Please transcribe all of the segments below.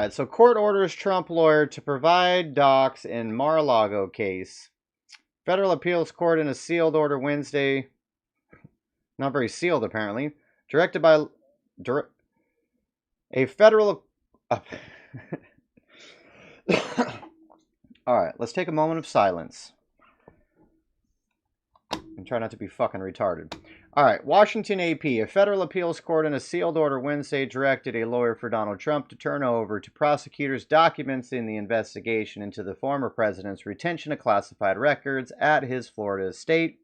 right, so court orders Trump lawyer to provide docs in Mar-a-Lago case. Federal appeals court in a sealed order Wednesday, not very sealed apparently, directed by a federal... All right, let's take a moment of silence. And try not to be fucking retarded. All right, Washington AP. A federal appeals court in a sealed order Wednesday directed a lawyer for Donald Trump to turn over to prosecutors documents in the investigation into the former president's retention of classified records at his Florida estate.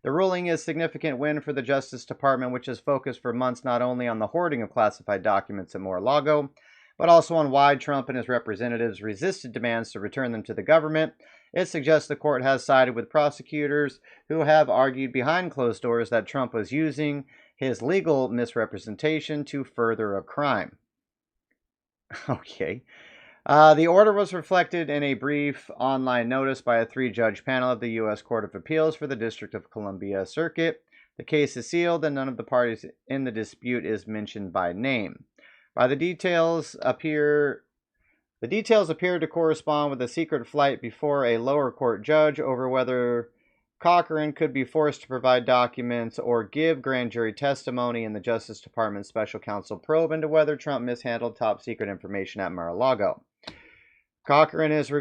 The ruling is a significant win for the Justice Department, which has focused for months not only on the hoarding of classified documents at Mar-a-Lago, but also on why Trump and his representatives resisted demands to return them to the government. It suggests the court has sided with prosecutors who have argued behind closed doors that Trump was using his legal misrepresentation to further a crime. Okay. The order was reflected in a brief online notice by a 3-judge panel of the U.S. Court of Appeals for the District of Columbia Circuit. The case is sealed and none of the parties in the dispute is mentioned by name. The details appear to correspond with a secret flight before a lower court judge over whether Cochran could be forced to provide documents or give grand jury testimony in the Justice Department's special counsel probe into whether Trump mishandled top secret information at Mar-a-Lago. Cochran is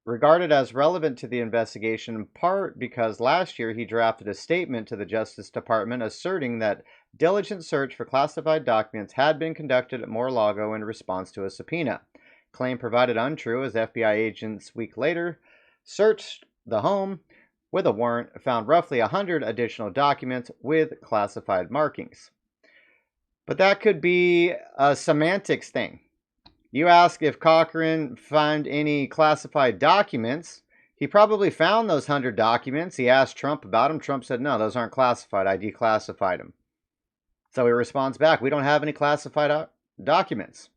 regarded as relevant to the investigation in part because last year he drafted a statement to the Justice Department asserting that diligent search for classified documents had been conducted at Mar-a-Lago in response to a subpoena. Claim provided untrue as FBI agents a week later searched the home with a warrant, found roughly 100 additional documents with classified markings. But that could be a semantics thing. You ask if Cochran found any classified documents. He probably found those 100 documents. He asked Trump about them. Trump said, no, those aren't classified. I declassified them. So he responds back, we don't have any classified documents.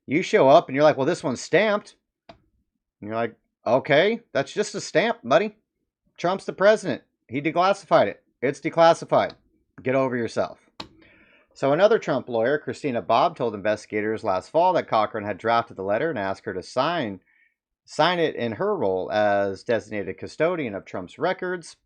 You show up and you're like, well, this one's stamped. And you're like, okay, that's just a stamp, buddy. Trump's the president. He declassified it. It's declassified. Get over yourself. So another Trump lawyer, Christina Bobb, told investigators last fall that Cochran had drafted the letter and asked her to sign it in her role as designated custodian of Trump's records.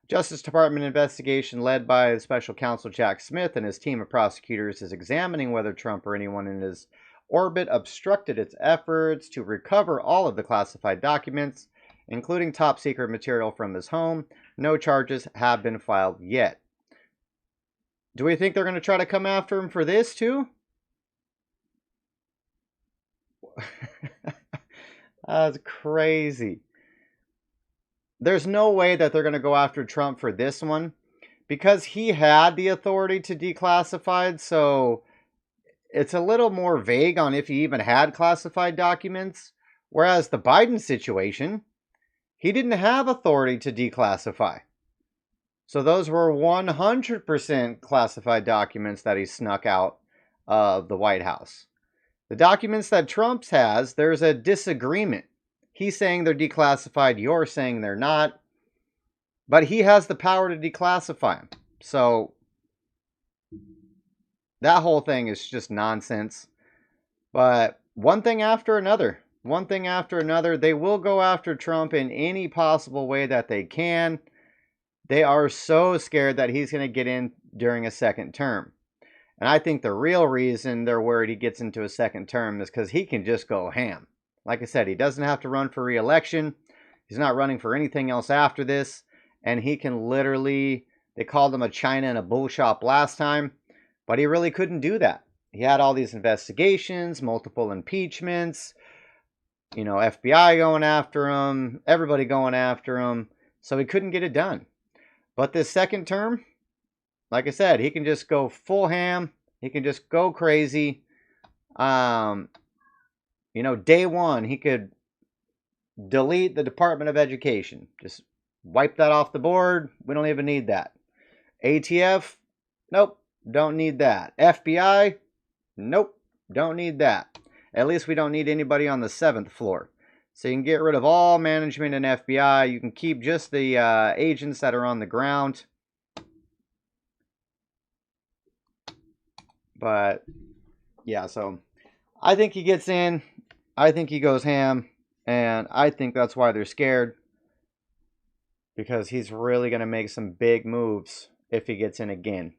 Justice Department investigation led by special counsel Jack Smith and his team of prosecutors is examining whether Trump or anyone in his orbit obstructed its efforts to recover all of the classified documents, including top secret material from his home. No charges have been filed yet. Do we think they're going to try to come after him for this too? That's crazy. There's no way that they're going to go after Trump for this one because he had the authority to declassify, so it's a little more vague on if he even had classified documents. Whereas the Biden situation, he didn't have authority to declassify. So those were 100% classified documents that he snuck out of the White House. The documents that Trump has, there's a disagreement. He's saying they're declassified, you're saying they're not. But he has the power to declassify them. So that whole thing is just nonsense. But one thing after another, they will go after Trump in any possible way that they can. They are so scared that he's going to get in during a second term. And I think the real reason they're worried he gets into a second term is because he can just go ham. Like I said, he doesn't have to run for re-election. He's not running for anything else after this. And he can literally, they called him a China and a bull shop last time, but he really couldn't do that. He had all these investigations, multiple impeachments, FBI going after him, everybody going after him. So he couldn't get it done. But this second term, like I said, he can just go full ham. He can just go crazy. Day one, he could delete the Department of Education. Just wipe that off the board. We don't even need that. ATF, nope, don't need that. FBI, nope, don't need that. At least we don't need anybody on the 7th floor. So you can get rid of all management in FBI. You can keep just the agents that are on the ground. But, yeah, so I think he gets in. I think he goes ham, and I think that's why they're scared, because he's really going to make some big moves if he gets in again.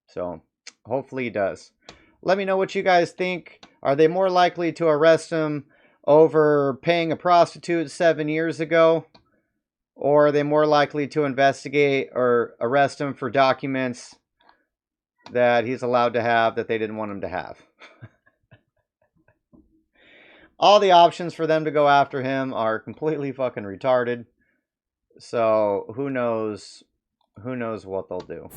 So hopefully he does. Let me know what you guys think. Are they more likely to arrest him over paying a prostitute 7 years ago? Or are they more likely to investigate or arrest him for documents that he's allowed to have that they didn't want him to have? All the options for them to go after him are completely fucking retarded. So who knows what they'll do.